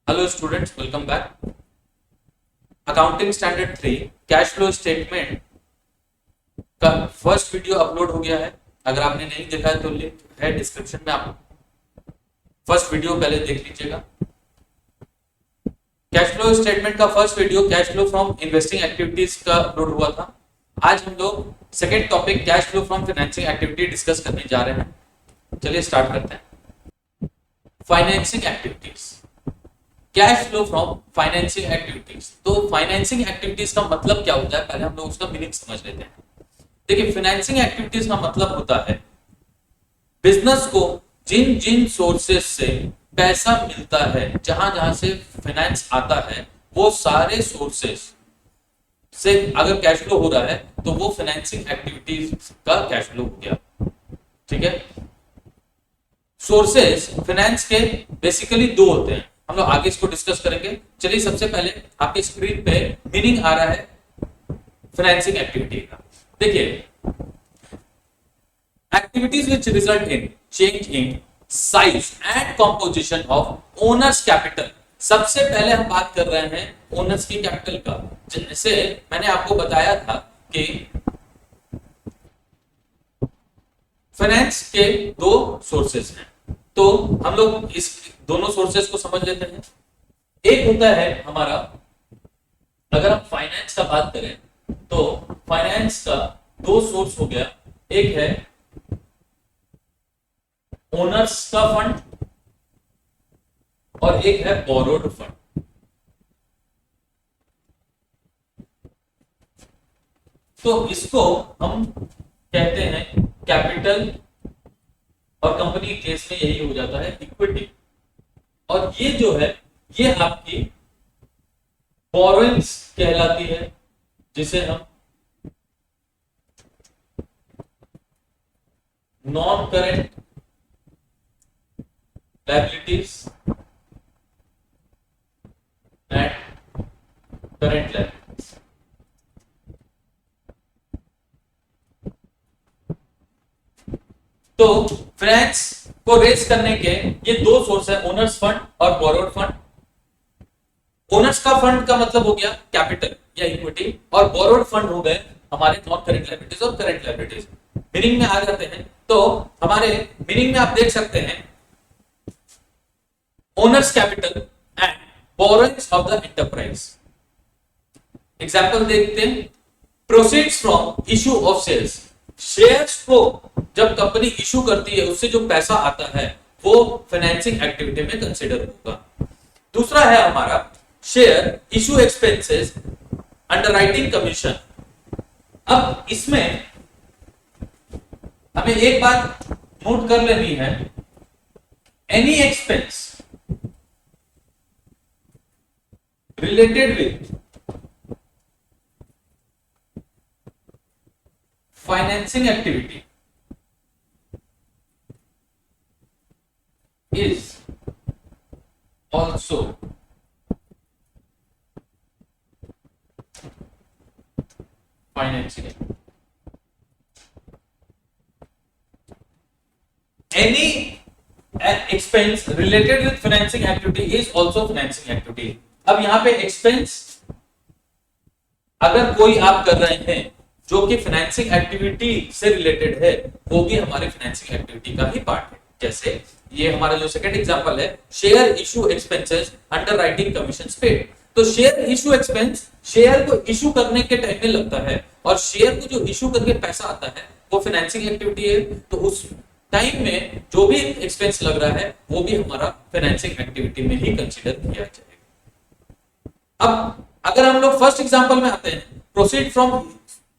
Hello students, welcome back. Accounting standard 3 cash flow statement का first video upload हो गया है। अगर आपने नहीं देखा है तो लिंक है डिस्क्रिप्शन में, आप फर्स्ट वीडियो पहले देख लीजिएगा। कैश फ्लो स्टेटमेंट का first video cash flow from investing activities का अपलोड हुआ था। आज हम लोग second topic cash flow from financing activity discuss करने जा रहे हैं। चलिए स्टार्ट करते हैं। Financing activities, cash flow from financing activities. तो फाइनेंसिंग एक्टिविटीज का मतलब क्या होता है, पहले हम लोग उसका मीनिंग समझ लेते हैं। देखिए, फाइनेंसिंग एक्टिविटीज का मतलब होता है बिजनेस को जिन जिन सोर्सेस से पैसा मिलता है, जहां जहां से फाइनेंस आता है, वो सारे सोर्सेस से अगर कैश फ्लो हो रहा है तो वो फाइनेंसिंग एक्टिविटीज का कैश फ्लो हो गया। ठीक है, सोर्सेस फाइनेंस के बेसिकली दो होते हैं, हम लोग आगे इसको डिस्कस करेंगे। चलिए सबसे पहले आपकी स्क्रीन पे मीनिंग आ रहा है फाइनेंसिंग एक्टिविटी का। देखिए, activities which result in change in size and composition of owners capital. सबसे पहले हम बात कर रहे हैं ओनर्स की कैपिटल का। जैसे मैंने आपको बताया था कि फाइनेंस के दो सोर्सेस हैं, तो हम लोग इस दोनों सोर्सेस को समझ लेते हैं। एक होता है हमारा, अगर हम फाइनेंस का बात करें तो फाइनेंस का दो सोर्स हो गया। एक है ओनर्स का फंड और एक है बोरोड फंड। तो इसको हम कहते हैं कैपिटल, और कंपनी केस में यही हो जाता है इक्विटी। और ये जो है ये आपकी बोरोइंग्स कहलाती है, जिसे हम non current liabilities and current liabilities. तो फाइनेंस को रेज करने के ये दो सोर्स है, ओनर्स फंड और बोरोड फंड। ओनर्स का फंड का मतलब हो गया कैपिटल या इक्विटी, और बोरोड फंड हो गए हमारे नॉन करेंट लायबिलिटीज और करेंट लायबिलिटीज। मीनिंग में आ जाते हैं तो हमारे मीनिंग में आप देख सकते हैं owners capital and borrowings of the enterprise. Example देखते हैं, proceeds from issue of shares. Shares को जब कंपनी इशू करती है, उससे जो पैसा आता है वो फाइनेंसिंग एक्टिविटी में कंसीडर होगा। दूसरा है हमारा share issue expenses, underwriting commission. अब इसमें हमें एक बात नोट कर लेनी है, any expense related with financing activity is also financing. Any expense related with financing activity is also financing activity. अब यहां पे एक्सपेंस अगर कोई आप कर रहे हैं जो कि फाइनेंसिंग एक्टिविटी से रिलेटेड है, वो भी हमारे फाइनेंसिंग एक्टिविटी का ही पार्ट है। जैसे ये हमारा जो सेकंड एग्जांपल है, share issue expenses underwriting commissions paid. तो शेयर इशू एक्सपेंस शेयर को इशू करने के टाइम में लगता है, और शेयर को जो इशू करके पैसा आता है वो फाइनेंसिंग एक्टिविटी है। तो उस टाइम में जो भी एक्सपेंस लग रहा है वो भी हमारा फाइनेंसिंग एक्टिविटी में ही कंसीडर किया जाएगा। अब अगर हम लोग फर्स्ट एग्जांपल में आते हैं, proceed from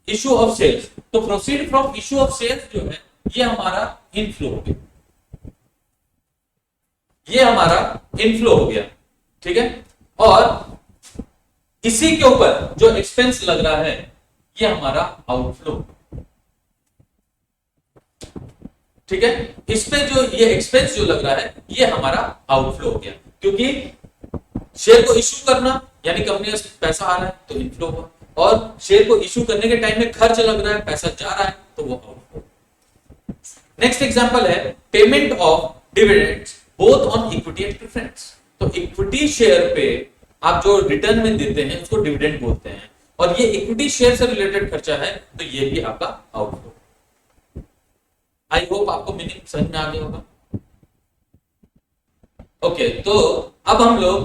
issue of shares, तो proceed from issue of shares जो है ये हमारा इनफ्लो हो गया, ये हमारा इनफ्लो हो गया। ठीक है, और इसी के ऊपर जो एक्सपेंस लग रहा है ये हमारा आउटफ्लो। ठीक है, इस पे जो ये एक्सपेंस जो लग रहा है ये हमारा आउटफ्लो हो गया, क्योंकि शेयर को इश्यू करना यानी कंपनी में पैसा आ रहा है तो इनफ्लो हुआ, और शेयर को इश्यू करने के टाइम में खर्च लग रहा है, पैसा जा रहा है, तो वो आउटफ्लो। नेक्स्ट एग्जांपल है payment of dividends both on equity and preference. तो इक्विटी शेयर पे आप जो रिटर्न में देते हैं उसको डिविडेंड बोलते हैं, और ये इक्विटी शेयर से रिलेटेड खर्चा है तो ये भी आपका आउटफ्लो। आई होप आपको मीनिंग समझ में आ गया होगा। ओके, तो अब हम लोग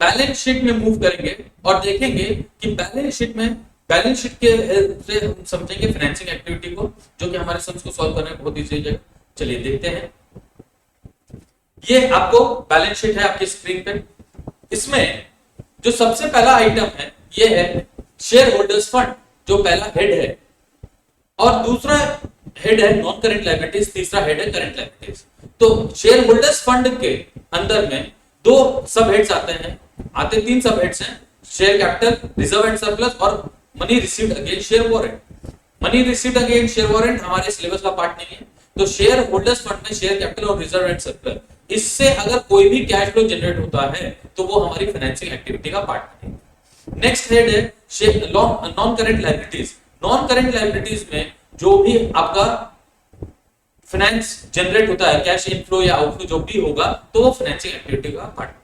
बैलेंस शीट में मूव करेंगे और देखेंगे कि बैलेंस शीट के से हम समझेंगे फाइनेंसिंग एक्टिविटी को, जो कि हमारे सम्स को सॉल्व करने में बहुत इजी है। चलिए देखते हैं। ये आपको बैलेंस शीट है आपकी स्क्रीन पे। इसमें जो सबसे पहला आइटम है ये है शेयर होल्डर्स फंड, जो पहला हेड है, और दूसरा हेड है नॉन करेंट लायबिलिटीज, तीसरा हेड है करेंट लायबिलिटीज। तो शेयर होल्डर्स फंड के अंदर में दो सब हेड्स आते तीन सब हेड्स हैं, share capital, reserve and surplus और money received against share warrant. Money received against share warrant हमारे सिलेबस का पार्ट नहीं है। तो शेयर होल्डर्स फंड में शेयर कैपिटल और रिजर्व एंड सरप्लस, इससे अगर कोई भी कैश फ्लो जनरेट होता है तो वो हमारी फाइनेंसिंग एक्टिविटी का पार्ट नहीं है। नेक्स्ट हेड है non current liabilities. Non current liabilities में जो भी आपका फाइनेंस जनरेट होता है, कैश इनफ्लो या आउटफ्लो जो भी होगा, तो वो फाइनेंसिंग एक्टिविटी का पार्ट है।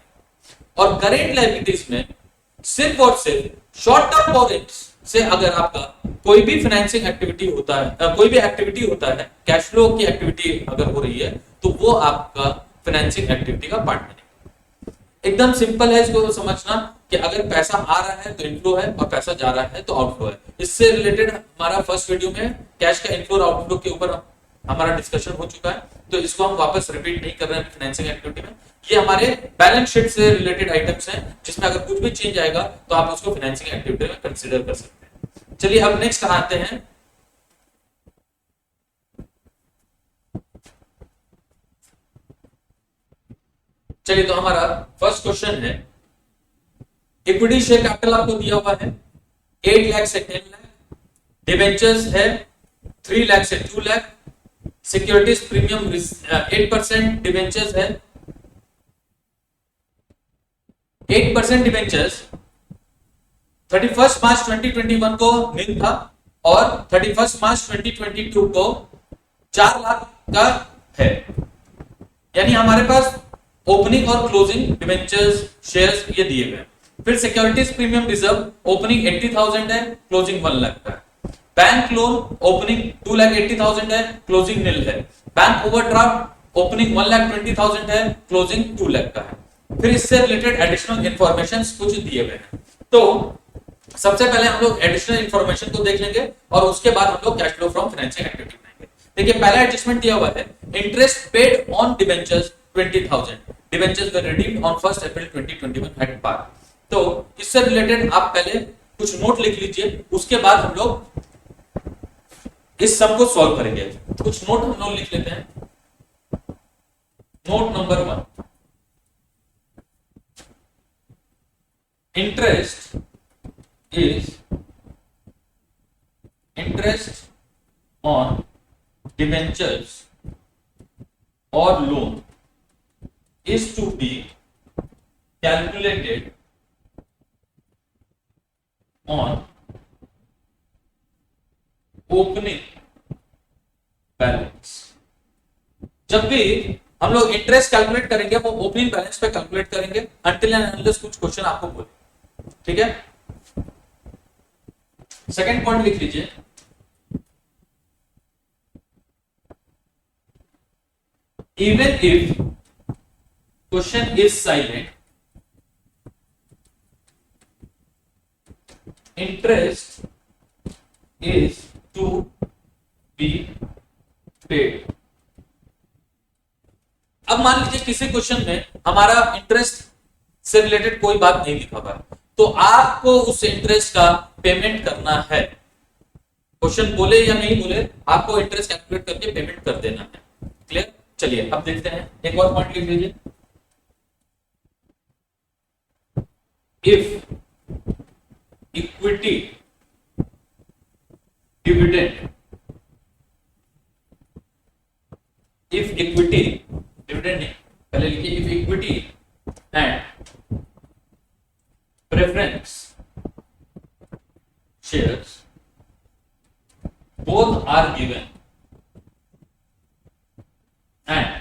और करेंट लायबिलिटीज में सिर्फ और सिर्फ शॉर्ट टर्म बोरिंग्स से अगर आपका कोई भी फाइनेंसिंग एक्टिविटी होता है, कोई भी एक्टिविटी होता है, कैश फ्लो की एक्टिविटी अगर हो रही है तो वो आपका फाइनेंसिंग एक्टिविटी का पार्ट नहीं। एकदम सिंपल है इसको समझना कि अगर पैसा आ रहा है तो इनफ्लो है और पैसा जा रहा है तो आउटफ्लो है। इससे रिलेटेड हमारा फर्स्ट वीडियो में कैश का इनफ्लो और आउटफ्लो के ऊपर हमारा डिस्कशन हो चुका है, तो इसको हम वापस रिपीट नहीं कर रहे हैं फाइनेंसिंग एक्टिविटी में। ये हमारे बैलेंस शीट से रिलेटेड आइटम्स हैं, जिसमें अगर कुछ भी चेंज आएगा तो आप उसको फाइनेंसिंग एक्टिविटी में कंसीडर कर सकते हैं। चलिए अब नेक्स्ट आते हैं। चलिए तो हमारा फर्स्ट क्वेश्चन है, इक्विटी शेयर कैपिटल आपको दिया हुआ है 8 लाख से 10 लाख, डिबेंचर्स है 3 लाख से 2 लाख, सिक्योरिटीज प्रीमियम 8% डिबेंचर्स है 8% डिबेंचर्स 31 मार्च 2021 को नील था और 31 मार्च 2022 को 4 लाख का है। यानी हमारे पास ओपनिंग और क्लोजिंग डिबेंचर्स शेयर्स ये दिए गए। फिर सिक्योरिटीज प्रीमियम रिजर्व ओपनिंग 80,000 है, क्लोजिंग 1 लाख का है। बैंक लोन ओपनिंग 2,80,000 है, क्लोजिंग नील है। बैंक ओवरड्राफ्ट ओपनिंग 1,20,000 है, क्लोजिंग 2 लाख का है। फिर इससे रिलेटेड एडिशनल इंफॉर्मेशन कुछ दिए गए हैं। तो सबसे पहले हम लोग एडिशनल इंफॉर्मेशन को देख लेंगे और उसके बाद हम लोग cash flow from financing activity बनाएंगे। देखिए पहला एडजस्टमेंट दिया हुआ है, interest paid on debentures 20,000, debentures were redeemed on 1 April 2021 at par. तो इससे रिलेटेड आप पहले कुछ नोट लिख लीजिए, उसके बाद हम लोग इस सब को सॉल्व करेंगे। कुछ नोट हम लोग लिख लेते हैं। Note number 1, interest on debentures or loan is to be calculated on opening balance। जब भी हम लोग इंटरेस्ट कैलकुलेट करेंगे वो ओपनिंग बैलेंस पे कैलकुलेट करेंगे until and unless कुछ क्वेश्चन आपको बोले। ठीक है, सेकंड पॉइंट लिख लीजिए, even if question is silent, interest is to be paid। अब मान लीजिए किसी क्वेश्चन में हमारा इंटरेस्ट से रिलेटेड कोई बात नहीं लिखा हुआ है, तो आपको उस इंटरेस्ट का पेमेंट करना है। क्वेश्चन बोले या नहीं बोले, आपको इंटरेस्ट कैलकुलेट करके पेमेंट कर देना है। क्लियर? चलिए अब देखते हैं, एक और पॉइंट लिख लीजिए, if equity dividend, if equity dividend नहीं, पहले लिखिए if equity and preference shares both are given and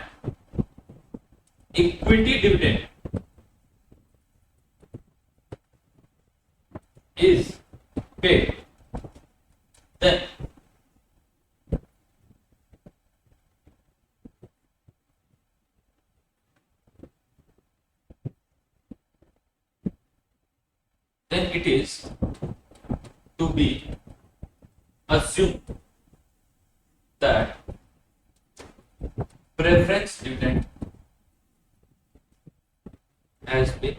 equity dividend is paid, then it is to be assumed that preference dividend has been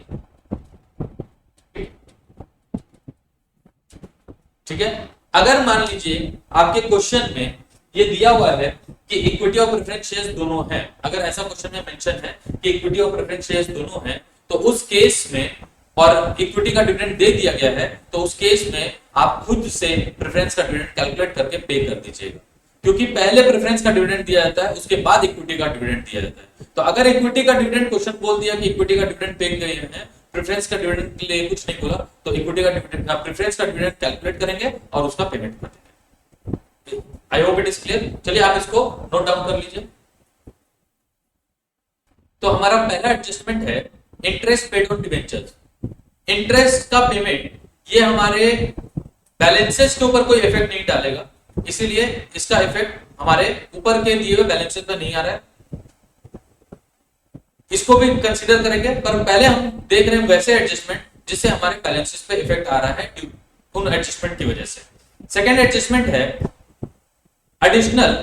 paid. ठीक है, अगर मान लीजिए आपके question में ये दिया हुआ है कि इक्विटी और प्रेफरेंस शेयर्स दोनों हैं, अगर ऐसा क्वेश्चन में मेंशन है कि इक्विटी और प्रेफरेंस शेयर्स दोनों हैं, तो उस केस में और इक्विटी का डिविडेंड दे दिया गया है, तो उस केस में आप खुद से प्रेफरेंस का डिविडेंड कैलकुलेट करके पे कर दीजिएगा, क्योंकि पहले प्रेफरेंस का डिविडेंड दिया जाता है, उसके बाद इक्विटी का डिविडेंड दिया जाता है। तो अगर इक्विटी का डिविडेंड क्वेश्चन बोल दिया कि इक्विटी का डिविडेंड पे गए हैं, प्रेफरेंस का डिविडेंड के लिए कुछ नहीं बोला, तो इक्विटी का डिविडेंड प्रेफरेंस का डिविडेंड कैलकुलेट करेंगे और उसका पेमेंट कर देंगे। आई होप इट इज क्लियर। चलिए आप इसको नोट डाउन कर लीजिए। तो हमारा पहला एडजस्टमेंट है interest paid on debentures. Interest का पेमेंट ये हमारे बैलेंसेस के ऊपर कोई इफेक्ट नहीं डालेगा, इसीलिए इसका इफेक्ट हमारे ऊपर के दिए हुए बैलेंसेस पे नहीं आ रहा है, इसको भी कंसीडर करेंगे। पर पहले हम देख रहे हैं वैसे एडजस्टमेंट जिससे हमारे बैलेंसेस पे इफेक्ट आ रहा है उन एडजस्टमेंट की वजह से। सेकेंड एडजस्टमेंट है additional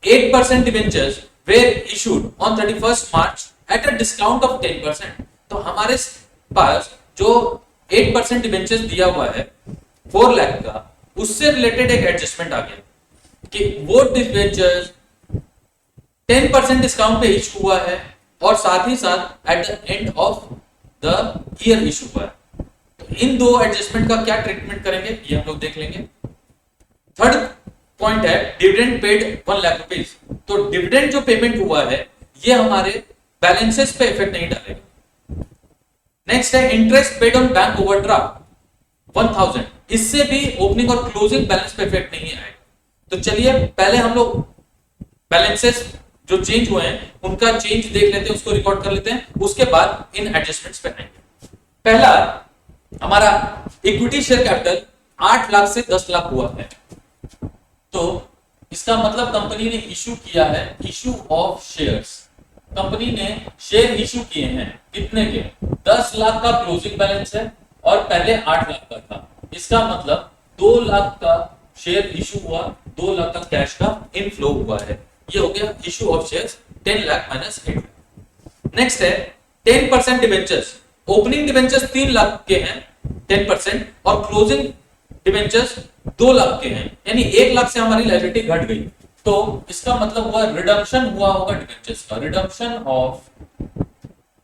8% debentures were issued on 31st March at a discount of 10%। तो हमारे पास जो 8% डिबेंचर्स दिया हुआ है 4 लाख का, उससे रिलेटेड एक एडजस्टमेंट आ गया कि वो डिबेंचर्स 10% डिस्काउंट पे इशू हुआ है और साथ ही साथ at the end of the year issue हुआ है। तो इन दो एडजस्टमेंट का क्या ट्रीटमेंट करेंगे ये हम लोग देख लेंगे। थर्ड पॉइंट है डिविडेंड पेड 1 लाख रुपीस। तो डिविडेंड जो पेमेंट हुआ है ये हमारे बैलेंसेस पे इफेक्ट नहीं डालेगा। नेक्स्ट है interest paid on bank overdraft 1000। इससे भी ओपनिंग और क्लोजिंग बैलेंस पे इफेक्ट नहीं आएगा। तो चलिए पहले हम लोग बैलेंसेस जो चेंज हुए हैं उनका चेंज देख लेते हैं, उसको रिकॉर्ड कर लेते हैं, उसके बाद इन एडजस्टमेंट्स पे आएंगे। पहला हमारा इक्विटी शेयर कैपिटल 8 लाख से 10 लाख हुआ है, तो इसका मतलब कंपनी ने इशू किया है इशू ऑफ शेयर्स। कंपनी ने शेयर इशू किए हैं कितने के, 10 लाख का क्लोजिंग बैलेंस है और पहले 8 लाख का था। इसका मतलब 2 लाख का शेयर इशू हुआ, 2 लाख का कैश का इनफ्लो हुआ है। ये हो गया issue of shares 10 lakh minus 8 lakh. Next है 10% डिबेंचर्स। ओपनिंग डिबेंचर्स 3 लाख के हैं 10% और क्लोजिंग डिबेंचर्स 2 लाख के हैं, यानी 1 लाख से हमारी लायबिलिटी घट गई। तो इसका मतलब हुआ रिडम्पशन हुआ होगा डिबेंचर्स का, रिडम्पशन ऑफ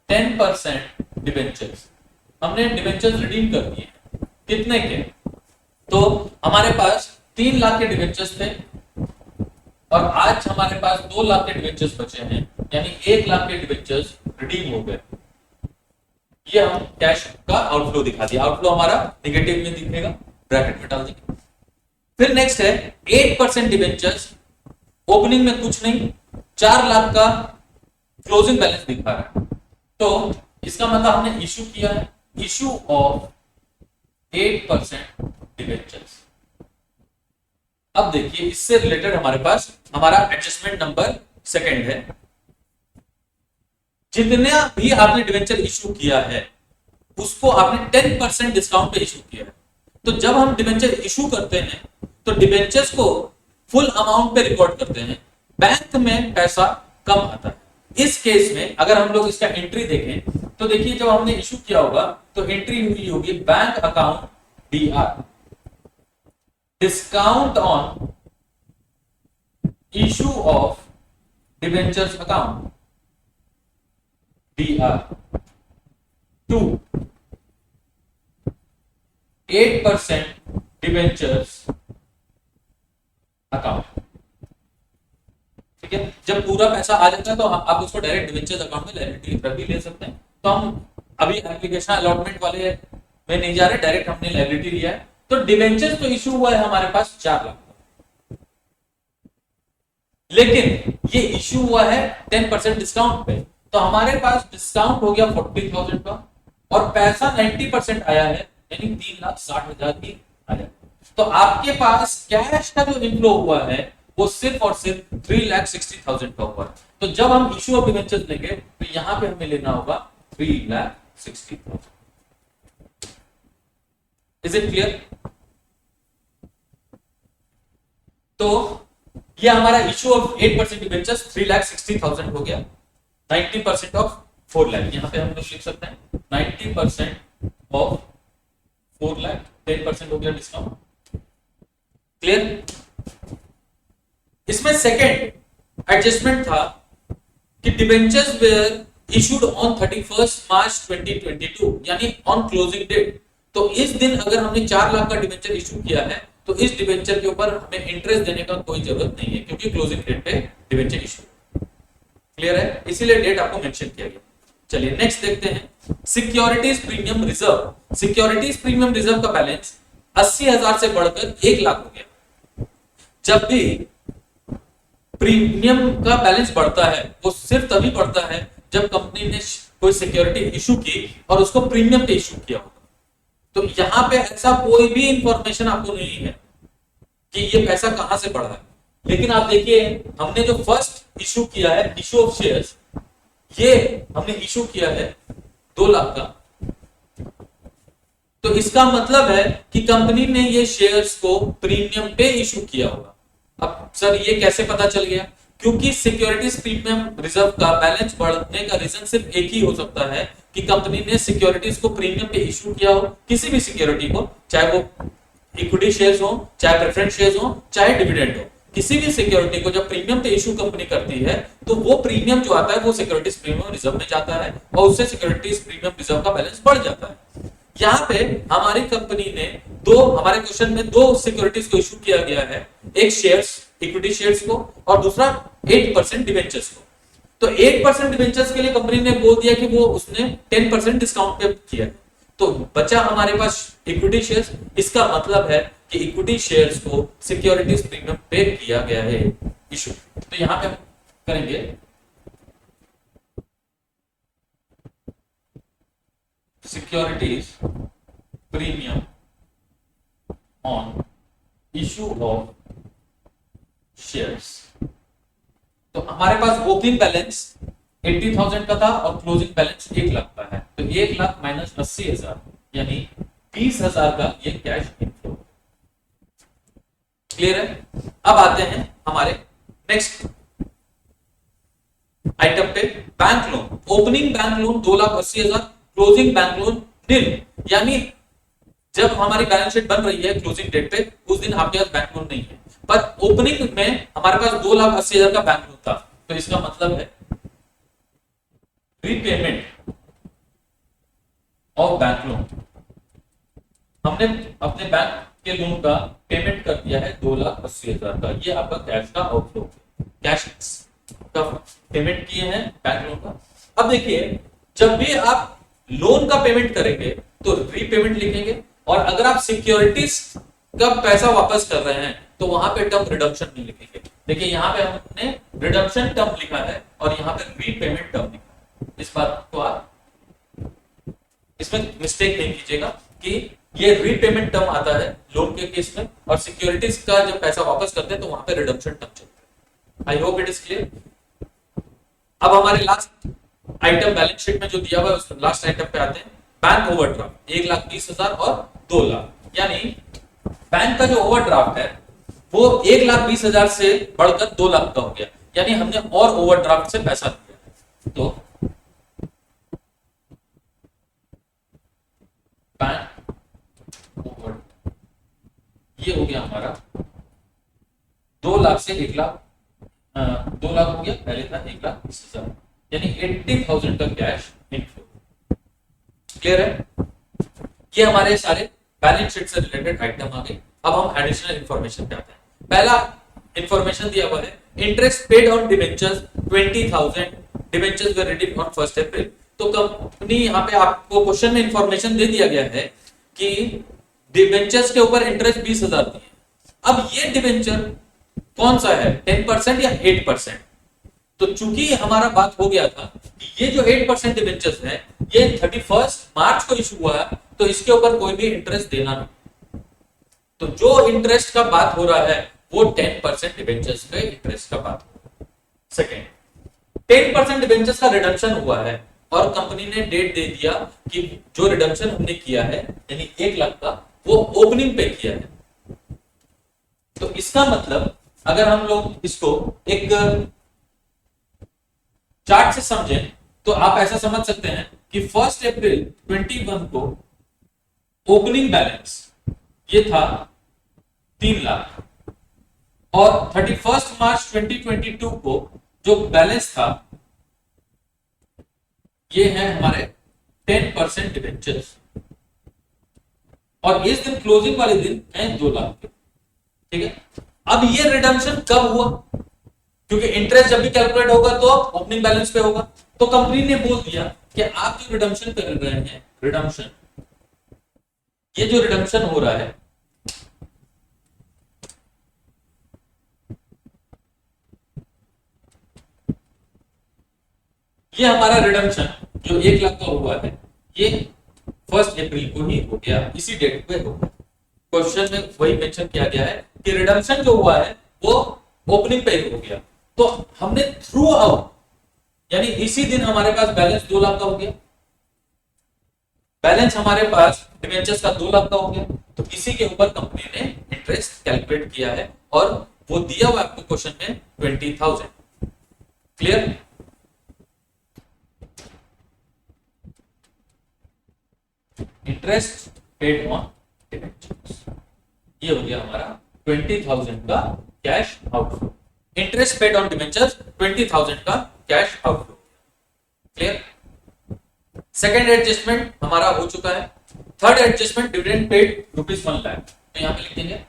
10% डिबेंचर्स। हमने डिबेंचर्स रिडीम कर दिए कितने के, तो हमारे पास 3 लाख के डिबेंचर्स थे और आज हमारे पास 2 लाख के डिबेंचर्स बचे हैं, यानी 1 लाख के डिबेंचर्स रिडीम हो गए। ये हम कैश का आउटफ्लो दिखा दिया, आउटफ्लो हमारा नेगेटिव में दिखेगा, ब्रैकेट में डाल देंगे। फिर नेक्स्ट है 8% डिबेंचर्स। ओपनिंग में कुछ नहीं, 4 लाख का क्लोजिंग बैलेंस दिखा रहा है, तो इसका मतलब हमने इशू किया है इशू ऑफ 8% डिबेंचर्स। अब देखिए इससे रिलेटेड हमारे पास हमारा एडजस्टमेंट नंबर सेकंड है। जितना भी आपने डिबेंचर इशू किया है उसको आपने 10% डिस्काउंट पे इशू किया है। तो जब हम डिबेंचर इशू करते हैं तो डिबेंचर्स को फुल अमाउंट पे रिकॉर्ड करते हैं, बैंक में पैसा कम आता है। इस केस में अगर हम लोग इसका एंट्री देखें तो देखिए जब हमने इशू किया होगा तो एंट्री हुई होगी bank account DR, discount on issue of debentures account DR to 8% debentures account. ठीक है, जब पूरा पैसा आ जाता है तो आप उसको डायरेक्ट डिबेंचर्स अकाउंट में लायबिलिटी की तरफ भी ले सकते हैं। तो हम अभी एप्लीकेशन अलॉटमेंट वाले में नहीं जा रहे, डायरेक्ट हमने लायबिलिटी लिया है। तो डिबेंचर्स तो इशू हुआ है हमारे पास 4 लाख, लेकिन ये इशू हुआ है 10% डिस्काउंट पे, तो हमारे पास डिस्काउंट हो गया 40,000 का और पैसा 90% आया है, यानी 3,60,000 ही आया। तो आपके पास कैश का जो इनफ्लो हुआ है वो सिर्फ और सिर्फ 3,60,000 का हुआ है। तो जब हम इशू ऑफ डिबेंचर्स लेंगे तो यहां पे हमें लेना होगा 3,60,000। Is it clear? तो ये हमारा इशू ऑफ 8% डिबेंचर्स 3,60,000 हो गया। 90% ऑफ 4 लाख, यहां पे हम लोग लिख सकते हैं 90% ऑफ 4 लाख, 10% हो गया डिस्काउंट। क्लियर? इसमें सेकेंड एडजस्टमेंट था कि डिबेंचर्स वेयर इशूड ऑन 31 मार्च 2022 यानी ऑन क्लोजिंग डेट। तो इस दिन अगर हमने 4 लाख का डिबेंचर इशू किया है तो इस डिबेंचर के ऊपर हमें इंटरेस्ट देने का कोई जरूरत नहीं है क्योंकि क्लोजिंग डेट पे डिबेंचर इशू। क्लियर है? इसीलिए डेट आपको मेंशन किया गया। चलिए नेक्स्ट देखते हैं securities premium reserve. Securities premium reserve का बैलेंस 80,000 से बढ़कर 1 लाख हो गया। जब भी प्रीमियम का बैलेंस बढ़ता है वो सिर्फ तभी बढ़ता है जब कंपनी ने कोई सिक्योरिटी इशू की और उसको प्रीमियम पे इशू किया होगा। तो यहां पे ऐसा कोई भी इंफॉर्मेशन आपको नहीं है कि ये पैसा कहां से बढ़ा है। लेकिन आप देखिए हमने जो फर्स्ट इशू किया है इशू ऑफ शेयर्स, ये हमने इशू किया है 2 लाख का। तो इसका मतलब है कि कंपनी ने ये शेयर्स को प्रीमियम पे इशू किया होगा। अब सर ये कैसे पता चल गया? क्योंकि सिक्योरिटीज प्रीमियम रिजर्व का बैलेंस बढ़ने का रीजन सिर्फ एक ही हो सकता है कि कंपनी ने सिक्योरिटीज को प्रीमियम पे इशू किया हो, किसी भी सिक्योरिटी को, चाहे वो इक्विटी शेयर्स हो, चाहे प्रेफरेंस शेयर्स हो, चाहे डिविडेंड हो। किसी भी सिक्योरिटी को जब प्रीमियम पे इशू कंपनी करती है तो वो प्रीमियम जो आता है वो सिक्योरिटीज प्रीमियम रिजर्व में जाता है और उससे सिक्योरिटीज प्रीमियम रिजर्व का बैलेंस बढ़ जाता है। यहाँ पे हमारी कंपनी ने हमारे क्वेश्चन में 2 सिक्योरिटीज को इशू किया गया है, एक शेयर्स इक्विटी शेयर्स को और दूसरा 8% डिबेंचर्स को। तो 8% डिबेंचर्स के लिए कंपनी ने बोल दिया कि वो उसने 10% डिस्काउंट पे किया। तो बचा हमारे पास इक्विटी शेयर्स। इसका मतलब है कि इक्विटी शेयर्स को सिक्योरिटीज प्रीमियम पे किया गया है इशू। तो यहां पे हम करेंगे securities premium on issue of shares. तो हमारे पास ओपनिंग बैलेंस 80,000 का था और क्लोजिंग बैलेंस 1 लाख का है। तो 1 लाख माइनस 80,000 यानी 20,000 का ये कैश इनफ्लो। क्लियर है? अब आते हैं हमारे नेक्स्ट आइटम पे, bank loan. Opening bank loan 2,80,000, closing bank loan nil. यानी जब हमारी बैलेंस शीट बन रही है क्लोजिंग डेट पे उस दिन आपके पास बैंक लोन नहीं है, पर ओपनिंग में हमारे पास 2,80,000 का बैंक लोन था। तो इसका मतलब है रीपेमेंट ऑफ बैंक लोन। हमने अपने बैंक के लोन का पेमेंट कर दिया है 2,80,000 का। ये आपका कैश का आउटफ्लो, कैश का पेमेंट किए हैं बैंक लोन का। अब देखिए जब भी आप लोन का पेमेंट करेंगे तो रीपेमेंट लिखेंगे, और अगर आप सिक्योरिटीज का पैसा वापस कर रहे हैं तो वहां पे टर्म रिडम्पशन नहीं लिखेंगे। देखिए यहां पे हमने रिडम्पशन टर्म लिखा है और यहां पे रीपेमेंट टर्म लिखा है। इस बात को आप इसमें मिस्टेक नहीं कीजिएगा कि ये रीपेमेंट टर्म आता है लोन के केस में, और सिक्योरिटीज का जब पैसा वापस करते हैं तो वहां पे रिडम्पशन टर्म चलता है। आई होप इट इज क्लियर। अब हमारे लास्ट आइटम बैलेंस शीट में जो दिया हुआ है उस लास्ट आइटम पे आते हैं, बैंक ओवरड्राफ्ट 1,20,000 और 2 लाख। यानी बैंक का जो ओवरड्राफ्ट है वो 1,20,000 से बढ़कर 2 लाख का हो गया, यानी हमने और ओवरड्राफ्ट से पैसा दिया है। तो बैंक ओवर ये हो गया हमारा 2 लाख से 1 लाख, 2 लाख हो गया, पहले था 1,20,000, यानी 80,000 का कैश इनफ्लो। क्लियर है? ये हमारे सारे बैलेंस शीट से रिलेटेड आइटम आ गए। अब हम एडिशनल इंफॉर्मेशन पे आते हैं। पहला इंफॉर्मेशन दिया हुआ है interest paid on debentures 20,000 debentures were redeemed on 1 April. तो कंपनी यहाँ पे आपको क्वेश्चन में इंफॉर्मेशन दे दिया गया है कि डिबेंचर्स के ऊपर इंटरेस्ट 20,000 दिए। अब ये डिबेंचर कौन सा है, 10% या 8%? तो चूंकि हमारा बात हो गया था कि ये जो 8% डिबेंचर्स है ये 31 मार्च को इशू हुआ है तो इसके ऊपर कोई भी इंटरेस्ट देना नहीं। तो जो इंटरेस्ट का बात हो रहा है वो 10% डिबेंचर्स के इंटरेस्ट का बात हो रहा है। सेकेंड, 10% डिबेंचर्स का रिडम्पशन हुआ है और कंपनी ने डेट दे दिया कि जो रिडम्पशन हमने किया है यानी 1 लाख का वो ओपनिंग पे किया है। तो इसका मतलब अगर हम लोग इसको एक चार्ट से समझें तो आप ऐसा समझ सकते हैं कि 1 अप्रैल 21 को ओपनिंग बैलेंस ये था 3 लाख और 31 मार्च 2022 को जो बैलेंस था ये है हमारे 10% डिबेंचर्स और इस दिन क्लोजिंग वाले दिन है 2 लाख के। ठीक है, अब ये रिडम्पशन कब हुआ? क्योंकि इंटरेस्ट जब भी कैलकुलेट होगा तो ओपनिंग बैलेंस पे होगा। तो कंपनी ने बोल दिया कि आप जो रिडम्पशन कर रहे हैं, रिडम्पशन ये जो रिडम्पशन हो रहा है ये हमारा रिडम्पशन जो 1 लाख का हुआ है ये 1 अप्रैल को ही हो गया, इसी डेट पे हो गया। क्वेश्चन में वही मेंशन किया गया है कि रिडम्पशन जो हुआ है वो ओपनिंग पे हो गया। तो हमने थ्रू आउट यानी इसी दिन हमारे पास बैलेंस 2 लाख का हो गया, बैलेंस हमारे पास डिबेंचर्स का 2 लाख का हो गया। तो इसी के ऊपर कंपनी ने इंटरेस्ट कैलकुलेट किया है और वो दिया हुआ आपको क्वेश्चन में 20,000। Clear? Interest paid on debentures ये हो गया हमारा 20,000 का cash outflow. Interest paid on debentures 20,000 का cash outflow. Clear? Second adjustment हमारा हो चुका है। Third adjustment dividend paid ₹1 lakh. तो यहां पे लिख देंगे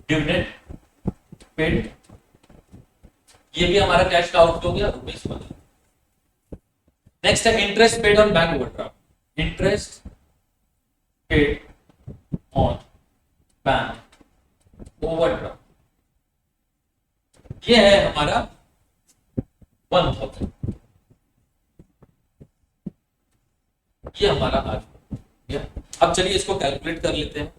डिविडेंड पेड, ये भी हमारा कैश का आउटफ्लो हो गया ₹1 लाख। नेक्स्ट है interest paid on bank overdraft. Interest paid on bank overdraft ये है हमारा 1,000। ये हमारा आज गया। अब चलिए इसको कैलकुलेट कर लेते हैं।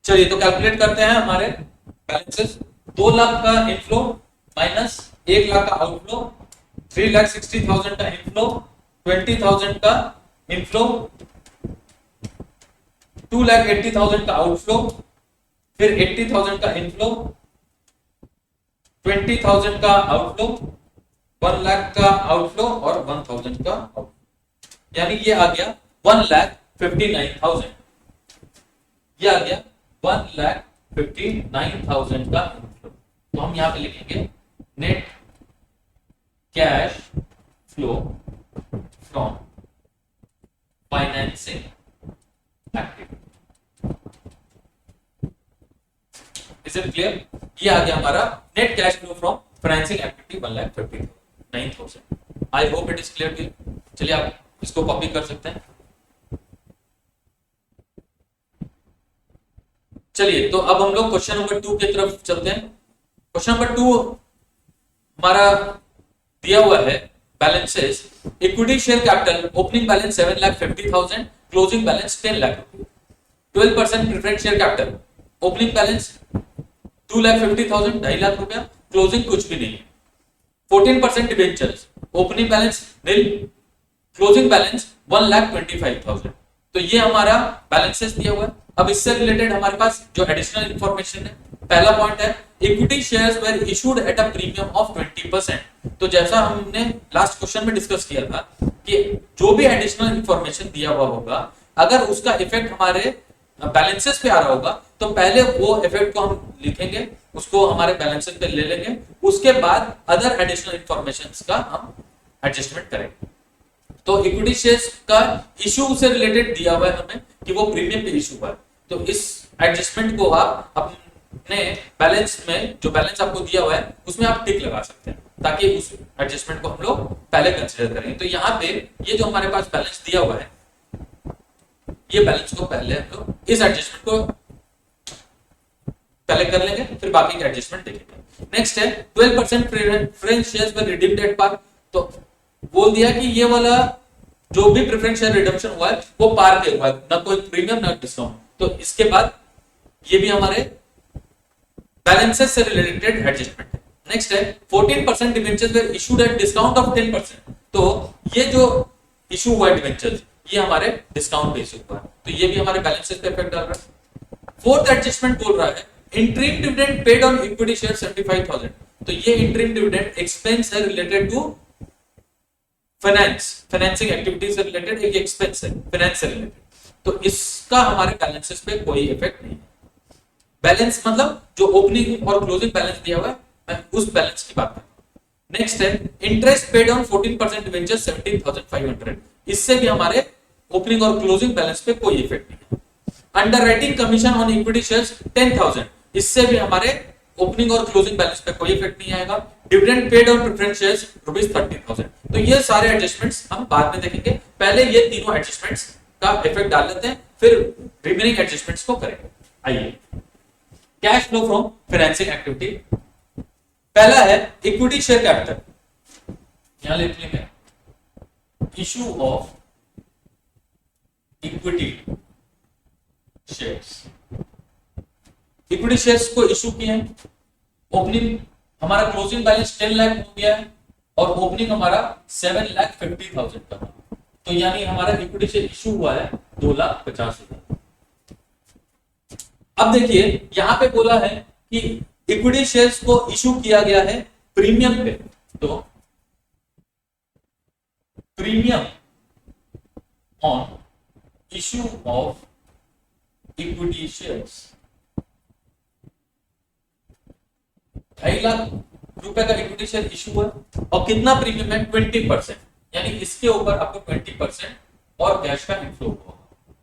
चलिए तो कैलकुलेट करते हैं हमारे बैलेंसेस। 2 लाख का इनफ्लो माइनस 1 लाख का आउटफ्लो, 3,60,000 का इनफ्लो, 20,000 का इनफ्लो, 2,80,000 का आउटफ्लो, फिर 80,000 का इनफ्लो, 20,000 का आउटफ्लो, 1 लाख का आउटफ्लो और 1,000 का आउटफ्लो, यानी ये आ गया 1,59,000। ये आ गया 1,59,000 का इनफ्लो। तो हम यहां पे लिखेंगे net cash flow from financing activity. Is it clear? ये आ गया हमारा net cash flow from financing activity 1,59,000। I hope it is clear to you. चलिए आप इसको कॉपी कर सकते हैं। चलिए तो अब हम लोग क्वेश्चन नंबर 2 की तरफ चलते हैं। क्वेश्चन नंबर 2 हमारा दिया हुआ है balances. Equity share capital opening balance 7,50,000, closing balance 10 lakh. 12% preference share capital opening balance 2,50,000 2.5 lakh रुपया, क्लोजिंग कुछ भी नहीं है। 14% debentures opening balance nil, closing balance 1,25,000। तो ये हमारा बैलेंसेस दिया हुआ है। अब इससे रिलेटेड हमारे पास जो एडिशनल इंफॉर्मेशन है, पहला पॉइंट है equity shares were issued at a premium of 20%। तो जैसा हमने लास्ट क्वेश्चन में डिस्कस किया था कि जो भी एडिशनल इंफॉर्मेशन दिया हुआ होगा अगर उसका इफेक्ट हमारे बैलेंसेस पे आ रहा होगा तो पहले वो इफेक्ट को हम लिखेंगे, उसको हमारे बैलेंसेस पे ले लेंगे, उसके बाद अदर एडिशनल इंफॉर्मेशन का हम एडजस्टमेंट करेंगे। तो इक्विटी शेयर्स का इशू से रिलेटेड दिया हुआ है हमें कि वो प्रीमियम पे इशू हुआ है। तो इस एडजस्टमेंट को आप अपने बैलेंस में जो बैलेंस आपको दिया हुआ है उसमें आप टिक लगा सकते हैं ताकि उस एडजस्टमेंट को हम लोग पहले कंसीडर करेंगे। तो यहाँ पे ये जो हमारे पास बैलेंस दिया हुआ है ये बैलेंस को पहले हम लोग इस एडजस्टमेंट को पहले कर लेंगे, फिर बाकी का एडजस्टमेंट देखेंगे। नेक्स्ट है 12% preference shares were redeemed at par. तो बोल दिया कि ये वाला जो भी प्रेफरेंस शेयर रिडम्पशन हुआ है वो पार पे हुआ है, ना कोई प्रीमियम ना डिस्काउंट। तो इसके बाद ये भी हमारे बैलेंसेस से रिलेटेड एडजस्टमेंट है। नेक्स्ट है 14% debentures were issued at discount of 10%। तो ये जो इशू हुआ डिबेंचर्स ये हमारे डिस्काउंट पे इशू हुआ है, तो ये भी हमारे बैलेंसेस पे इफेक्ट डाल रहा है। फोर्थ एडजस्टमेंट बोल रहा है interim dividend paid on equity share 75,000। तो ये इंटरिम डिविडेंड एक्सपेंस है रिलेटेड टू फाइनेंसिंग एक्टिविटीज से रिलेटेड एक एक्सपेंस है फाइनेंस से रिलेटेड, तो इसका हमारे बैलेंसेस पे कोई इफेक्ट नहीं है। बैलेंस मतलब जो ओपनिंग और क्लोजिंग बैलेंस दिया हुआ है मैं उस बैलेंस की बात कर रहा हूं। नेक्स्ट है इंटरेस्ट पेड ऑन 14% डिबेंचर 17,500। इससे भी हमारे ओपनिंग और क्लोजिंग बैलेंस पे कोई इफेक्ट नहीं है। Underwriting commission on equity shares 10,000। इससे भी हमारे ओपनिंग और क्लोजिंग बैलेंस पे कोई इफेक्ट नहीं आएगा। Dividend paid on preference shares ₹30,000। तो ये सारे एडजस्टमेंट्स हम बाद में देखेंगे, पहले ये तीनों एडजस्टमेंट्स का इफेक्ट डाल लेते हैं, फिर रिमेनिंग एडजस्टमेंट्स को करेंगे। आइए cash flow from financing activity. पहला है इक्विटी शेयर कैपिटल, यहां लिख लेंगे issue of equity shares. Equity shares को इशू किए हैं, ओपनिंग हमारा क्लोजिंग बैलेंस 10 लाख हो गया है और ओपनिंग हमारा 7,50,000 का, तो यानी हमारा इक्विटी शेयर इशू हुआ है 2,50,000। अब देखिए यहां पे बोला है कि इक्विटी शेयर्स को इशू किया गया है प्रीमियम पे, तो premium on issue of equity shares 2.5 lakh रुपए का इक्विटी शेयर इशू हुआ और कितना प्रीमियम है 20%, यानी इसके ऊपर आपको 20% और कैश का इनफ्लो होगा,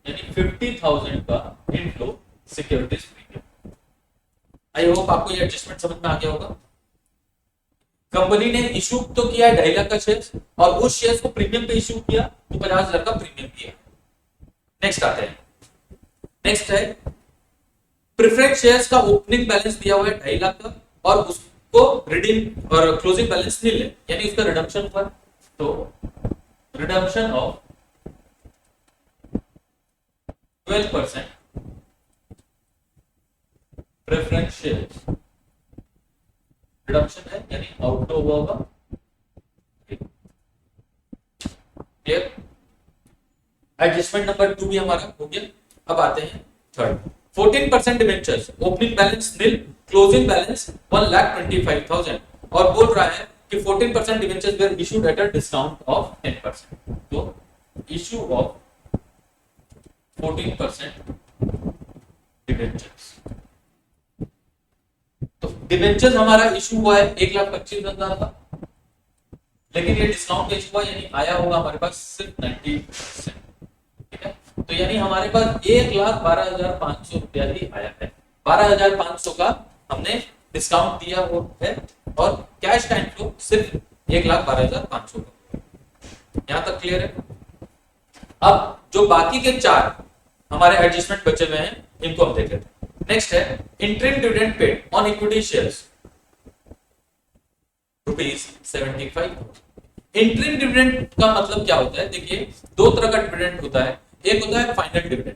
यानी 50,000 का inflow securities premium. I hope आपको ये एडजस्टमेंट समझ में आ गया होगा। कंपनी ने इशू तो किया है 2.5 लाख का शेयर और उस शेयर को प्रीमियम पे इशू किया तो 50,000 का प्रीमियम किया। नेक्स्ट आते हैं, नेक्स्ट है प्रेफरेंस शेयर्स का ओपनिंग बैलेंस दिया हुआ है 2.5 लाख का और उसको रिडीम और क्लोजिंग बैलेंस नहीं ले, यानी उसका रिडम्पशन हुआ, तो redemption of 12% preference shares redemption है, यानी आउटफ्लो हुआ होगा। क्लियर? एडजस्टमेंट नंबर 2 भी हमारा हो गया। अब आते हैं third, 14% debentures, opening balance nil, closing balance 1,25,000 और बोल रहा है कि 14% debentures were issued at a discount of 10%। तो इशू ऑफ 14% डिबेंचर्स, तो डिबेंचर्स हमारा इशू हुआ है 1,25,000 का, लेकिन ये डिस्काउंट पे इशू हुआ यानी आया होगा हमारे पास सिर्फ 90%। ठीक है, तो यानी हमारे पास 1,12,500 रुपया ही आया है। 12,500 का हमने डिस्काउंट दिया वो है और कैश का इनफ्लो सिर्फ 1,12,500 का। यहां तक क्लियर है? अब जो बाकी के 4 हमारे एडजस्टमेंट बचे हुए हैं इनको हम देख लेते हैं। नेक्स्ट है interim dividend paid on equity shares ₹75,000। Interim dividend का मतलब क्या होता है? देखिए 2 तरह का डिविडेंड होता है, एक होता है फाइनल डिविडेंड।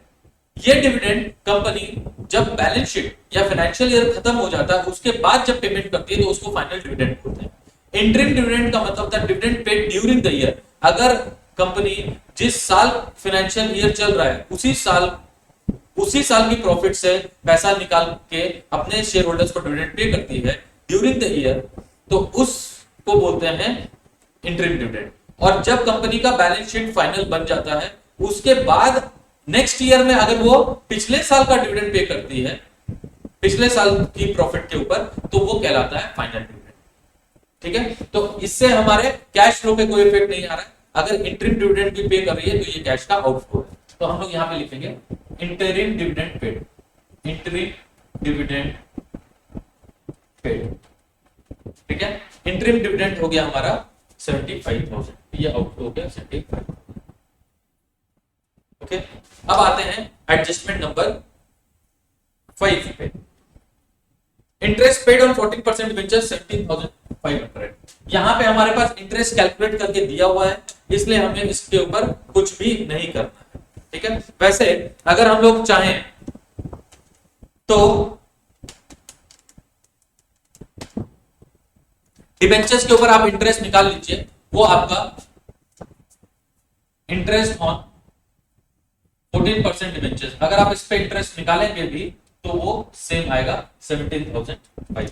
ये डिविडेंड कंपनी जब बैलेंस शीट या फाइनेंशियल ईयर खत्म हो जाता है उसके बाद जब पेमेंट करती है तो उसको फाइनल डिविडेंड बोलते हैं। इंटरिम डिविडेंड का मतलब होता है dividend paid during the year. अगर कंपनी जिस साल फाइनेंशियल ईयर चल रहा है उसी साल की प्रॉफिट से पैसा निकाल के अपने शेयर होल्डर्स को डिविडेंड पे करती है ड्यूरिंग द ईयर, तो उसको बोलते हैं इंटरिम डिविडेंड। और जब कंपनी का बैलेंस शीट फाइनल बन जाता है उसके बाद नेक्स्ट ईयर में अगर वो पिछले साल का डिविडेंड पे करती है पिछले साल की प्रॉफिट के ऊपर, तो वो कहलाता है फाइनल डिविडेंड। ठीक है, तो इससे हमारे कैश फ्लो पे कोई इफेक्ट नहीं आ रहा है। अगर इंटरिम डिविडेंड भी पे कर रही है तो ये कैश का आउटफ्लो है, तो हम लोग यहां पे लिखेंगे interim dividend paid, interim dividend paid. ठीक है, इंटरिम डिविडेंड हो गया हमारा 75,000, ये आउटफ्लो हो गया 75,000। ओके, अब आते हैं एडजस्टमेंट नंबर 5 पे। Interest paid on 14% debenture 17,000। 500। यहाँ पे हमारे पास इंटरेस्ट कैलकुलेट करके दिया हुआ है, इसलिए हमें इसके ऊपर कुछ भी नहीं करना है। ठीक है, वैसे अगर हम लोग चाहें तो डिबेंचर्स के ऊपर आप इंटरेस्ट निकाल लीजिए, वो आपका इंटरेस्ट ऑन 14% डिबेंचर्स, अगर आप इस पे इंटरेस्ट निकालेंगे भी तो वो सेम आएगा 17,500।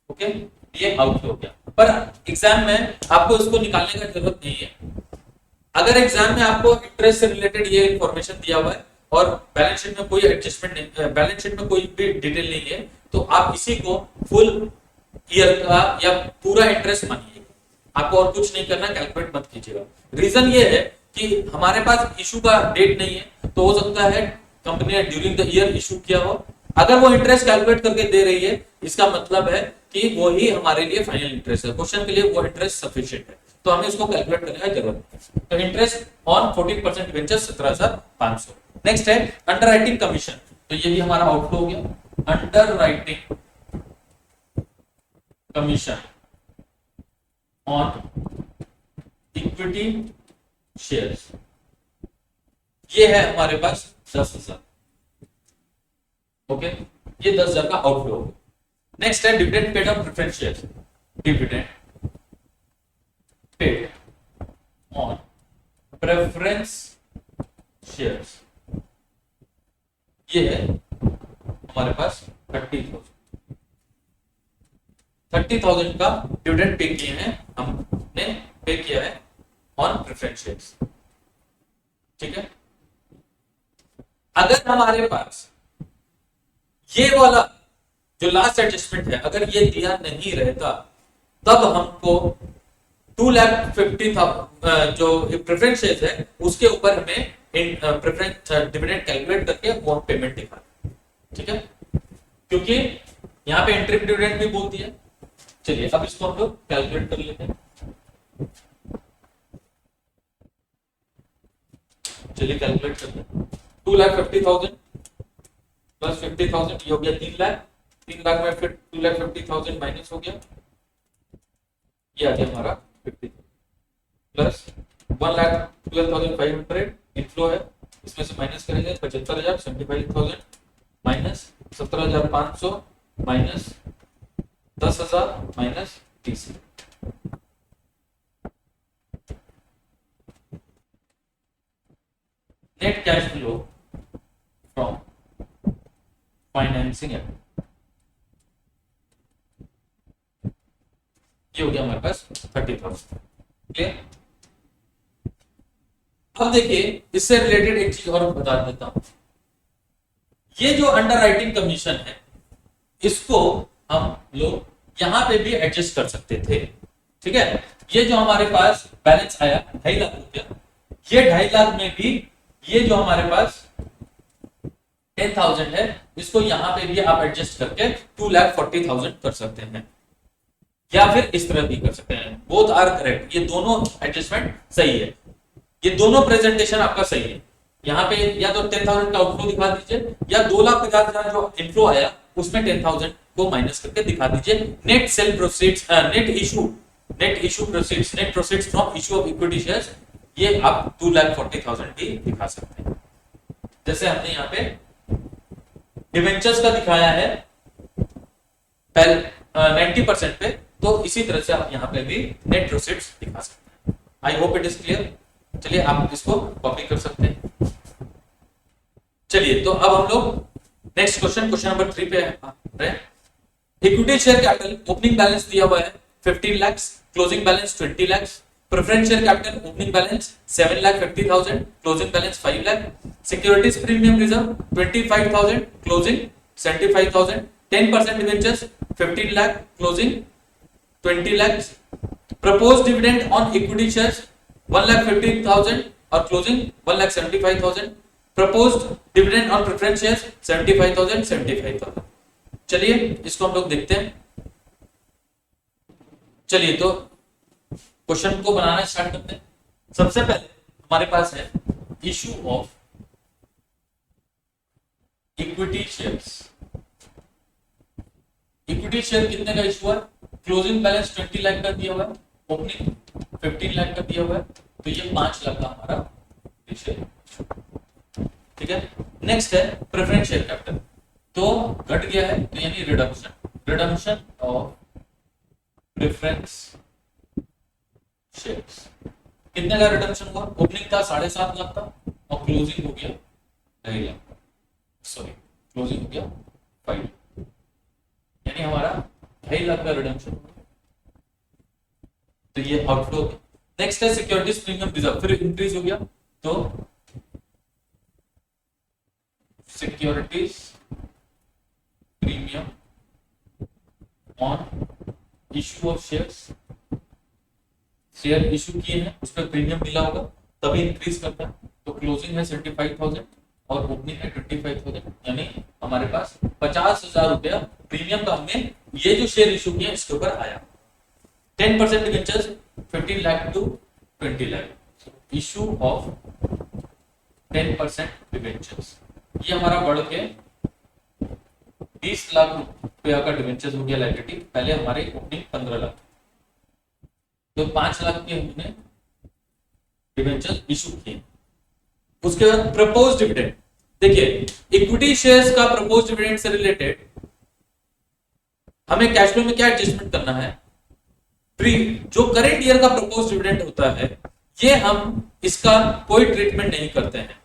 ओके, ये आउट हो गया, पर एग्जाम में आपको इसको निकालने का जरूरत नहीं है। अगर एग्जाम में आपको इंटरेस्ट से रिलेटेड ये इंफॉर्मेशन दिया हुआ है और बैलेंस शीट में कोई एडजस्टमेंट नहीं, बैलेंस शीट में कोई भी डिटेल नहीं है, तो आप इसी को फुल ईयर का या पूरा इंटरेस्ट मानिए, आपको और कुछ नहीं करना, कैलकुलेट मत कीजिएगा। रीजन ये है कि हमारे पास इशू का डेट नहीं है, तो हो सकता है कंपनी ने ड्यूरिंग द ईयर इशू किया हो। अगर वो इंटरेस्ट कैलकुलेट करके दे रही है, इसका मतलब है कि वो ही हमारे लिए फाइनल इंटरेस्ट है, क्वेश्चन के लिए वो इंटरेस्ट सफिशिएंट है, तो हमें उसको कैलकुलेट करने की जरूरत है। तो इंटरेस्ट ऑन 14% डिबेंचर्स 17,500। नेक्स्ट है अंडरराइटिंग कमीशन, तो ये भी हमारा आउटफ्लो हो गया। Underwriting commission on equity shares, ये है हमारे पास 10,000। ओके, ये 10,000 का आउटफ्लो हो गया। नेक्स्ट है dividend paid on preference shares, dividend paid on preference shares, ये है हमारे पास 30,000 का डिविडेंड पे किए हैं, हमने पे किया है ऑन प्रेफरेंस शेयर्स। ठीक है, अगर हमारे पास ये वाला जो लास्ट एडजस्टमेंट है अगर ये दिया नहीं रहता, तब हमको 2,50,000 जो प्रेफरेंस शेयर्स है उसके ऊपर हमें प्रेफरेंस डिविडेंड कैलकुलेट करके वो पेमेंट दिखाना। ठीक है, क्योंकि यहाँ पे इंटरिम डिविडेंड भी बोल दिया। चलिए अब इसको हम लोग कैलकुलेट कर लेते हैं। चलिए कैलकुलेट करते हैं। 2,50,000 प्लस 50,000 ये हो गया 3 लाख। 3 लाख में फिर 2,50,000 माइनस हो गया, ये आ गया हमारा 50 प्लस 1,12,500 इनफ्लो है, इसमें से माइनस करेंगे 75,000, 75,000 minus 17,500 minus 10,000 minus 30। Net cash flow from financing activity, ये हो गया हमारे पास 30,000। क्लियर? अब देखिए इससे रिलेटेड एक चीज और बता देता हूं। ये जो अंडरराइटिंग कमीशन है इसको हम लोग यहां पे भी एडजस्ट कर सकते थे। ठीक है, ये जो हमारे पास बैलेंस आया 2.5 लाख रुपया, ये 2.5 लाख में भी ये जो हमारे पास 10,000 है इसको यहां पे भी आप एडजस्ट करके 2,40,000 कर सकते हैं, या फिर इस तरह भी कर सकते हैं। बोथ आर करेक्ट, ये दोनों एडजस्टमेंट सही है, ये दोनों प्रेजेंटेशन आपका सही है। यहाँ पे या तो 10,000 का आउटफ्लो दिखा दीजिए या 2,50,000 जो इनफ्लो आया उसमें 10,000 को माइनस करके दिखा दीजिए। Net cell proceeds, net issue proceeds, net proceeds from issue of equity shares, ये आप 2,40,000 भी दिखा सकते हैं। जैसे हमने यहाँ पे डिवेंचर्स का दिखाया है पहले 90% पे, तो इसी तरह से आप यहाँ पे भी नेट प्रोसीड्स दिखा सकते हैं। आई होप इट इज क्लियर। चलिए आप इसको कॉपी कर सकते हैं। चलिए तो अब हम लोग नेक्स्ट क्वेश्चन नंबर 3 पे हैं। Equity share capital opening balance दिया हुआ है 15 lakh, closing balance 20 lakh, preference share capital opening balance 7,50,000, closing balance 5 lakh, securities premium reserve 25,000, closing 75,000, 10% debentures 15 lakh, closing 20 lakh, proposed dividend on equity shares 1,50,000 और closing 1,75,000, proposed dividend on preference shares 75,000, 75,000। चलिए इसको हम लोग देखते हैं। चलिए तो क्वेश्चन को बनाना स्टार्ट करते हैं। सबसे पहले हमारे पास है issue of equity shares. Equity share कितने का इशू है? क्लोजिंग बैलेंस 20 लाख का दिया हुआ है, ओपनिंग 15 लाख का दिया हुआ है, तो ये 5 लाख का हमारा शेयर, ठीक है। नेक्स्ट है प्रेफरेंस शेयर कैपिटल, तो घट गया है तो यानी रिडम्पशन ऑफ प्रेफरेंस शेयर्स। कितने का रिडम्पशन हुआ? ओपनिंग था 7.5 लाख का और क्लोजिंग हो गया 2.5 लाख, सॉरी क्लोजिंग हो गया 5, यानी हमारा 2.5 लाख का रिडम्पशन, तो ये आउटफ्लो। नेक्स्ट है सिक्योरिटीज प्रीमियम रिजर्व, फिर इंक्रीज हो गया, तो securities premium on issue of shares, share issue किए हैं उस पर प्रीमियम मिला होगा तभी इंक्रीज करता है, तो क्लोजिंग है 75,000 और ओपनिंग है 25,000, यानी हमारे पास 50,000 रुपया प्रीमियम का हमें ये जो शेयर इशू किए इसके ऊपर आया। 10% debentures 15 lakh to 20 lakh, issue of 10% debentures, ये हमारा बढ़ के 20 लाख रुपया का डिबेंचर्स हो गया लायबिलिटी, पहले हमारे ओपनिंग 15 लाख, तो 5 लाख के हमने डिबेंचर्स इशू किए। उसके बाद प्रपोज डिविडेंड, देखिए इक्विटी शेयर्स का प्रपोज डिविडेंड से रिलेटेड हमें कैश फ्लो में क्या एडजस्टमेंट करना है, जो करेंट ईयर का प्रपोज डिविडेंड होता है ये हम इसका कोई ट्रीटमेंट नहीं करते हैं,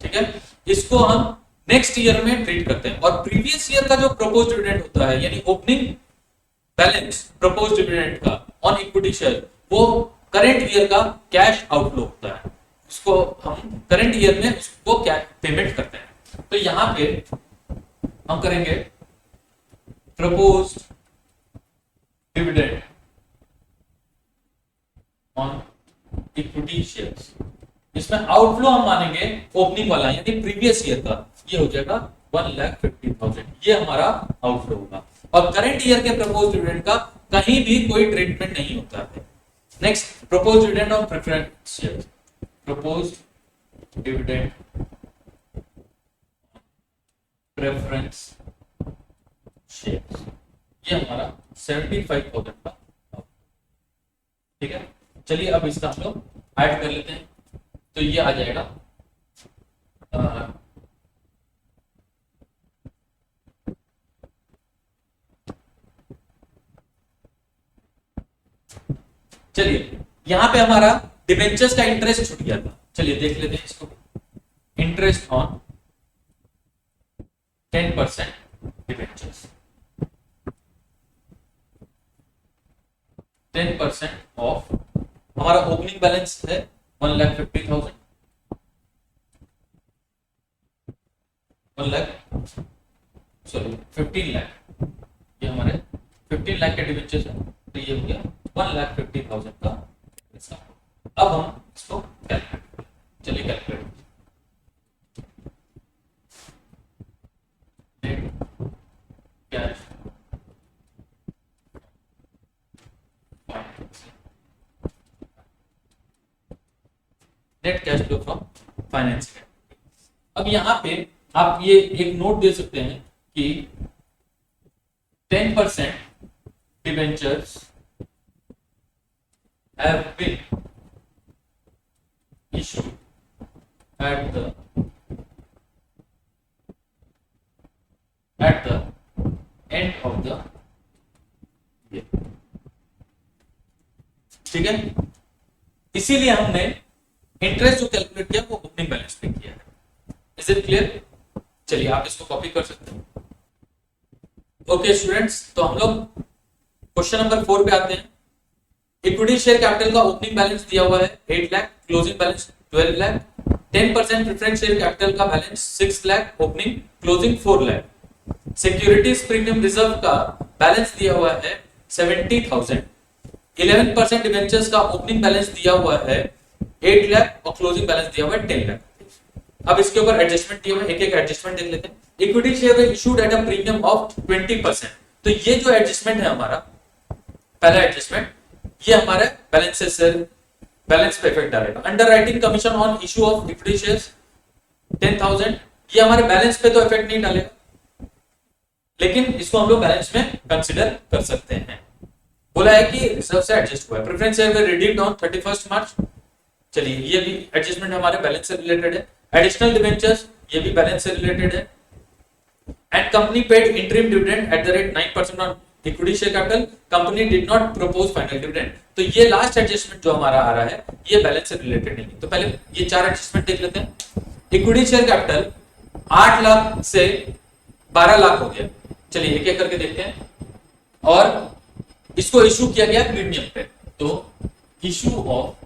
ठीक है, इसको हम नेक्स्ट ईयर में ट्रीट करते हैं। और प्रीवियस ईयर का जो प्रपोज डिविडेंड होता है यानी ओपनिंग बैलेंस प्रपोज डिविडेंड का ऑन इक्विटी शेयर, वो करंट ईयर का कैश आउटफ्लो होता है, उसको हम करंट ईयर में उसको क्या पेमेंट करते हैं। तो यहां पे हम करेंगे proposed dividend on equity shares, इसमें आउटफ्लो हम मानेंगे ओपनिंग वाला यानी प्रीवियस ईयर का, ये हो जाएगा 1,50,000, ये हमारा आउटफ्लो होगा। और करंट ईयर के प्रपोज डिविडेंड का कहीं भी कोई ट्रीटमेंट नहीं होता है। Next propose dividend on preference shares, propose dividend preference shares, ये हमारा 75,000 का, ठीक है। चलिए अब इसका हम लोग ऐड कर लेते हैं, तो ये आ जाएगा चलिए यहां पे हमारा डिबेंचर्स का इंटरेस्ट छूट गया था, चलिए देख लेते हैं इसको। इंटरेस्ट ऑन 10% डिबेंचर्स, 10% ऑफ हमारा ओपनिंग बैलेंस है 1,50,000, 15 लाख, ये हमारे 15 लाख के डिबेंचर्स है, तो ये हो गया 1,50,000 का हिस्सा। अब हम इसको कैलकुलेट, चलिए calculate, cash net cash flow from financing. अब यहां पे आप ये एक नोट दे सकते हैं कि 10% debentures have been issued at the end of the year, ठीक है। इसीलिए हमने इंटरेस्ट जो कैलकुलेट किया वो ओपनिंग बैलेंस पे किया है। Is it clear? चलिए आप इसको कॉपी कर सकते हैं। ओके स्टूडेंट्स, तो हम लोग क्वेश्चन नंबर 4 पे आते हैं। इक्विटी शेयर कैपिटल का ओपनिंग बैलेंस दिया हुआ है 8 lakh, closing balance 12 lakh, 10% preference share capital का balance 6 lakh, opening closing 4 lakh. Securities premium reserve का बैलेंस दिया हुआ है 70,000, 11% डिबेंचर्स का ओपनिंग बैलेंस दिया हुआ है 8 लाख और क्लोजिंग बैलेंस दिया हुआ है 10 लाख। अब इसके ऊपर एडजस्टमेंट दिए हुए, एक एक एडजस्टमेंट देख लेते हैं। Equity share issued at a premium of 20%, तो ये जो एडजस्टमेंट है हमारा पहला एडजस्टमेंट, ये हमारे बैलेंस पे इफेक्ट डालेगा। Underwriting commission on issue of equity shares 10,000, ये हमारे बैलेंस पे तो इफेक्ट नहीं डालेगा, लेकिन इसको हम लोग बैलेंस में कंसीडर कर सकते हैं। बोला है कि रिजर्व से एडजस्ट हुआ है। Preference share way redeemed on 31 मार्च। चलिए ये भी एडजस्टमेंट हमारे बैलेंस से रिलेटेड है। एडिशनल डिबेंचर्स ये भी बैलेंस से रिलेटेड है। And company paid interim dividend at the rate 9% on equity share capital, company did not propose final dividend. तो ये लास्ट एडजस्टमेंट जो हमारा आ रहा है ये बैलेंस से रिलेटेड नहीं। तो पहले ये चार एडजस्टमेंट देख लेते हैं। इक्विटी शेयर कैपिटल 8 लाख से 12 लाख हो गया। चलिए एक एक करके देखते हैं। और इसको इशू किया गया प्रीमियम पे, तो इशू ऑफ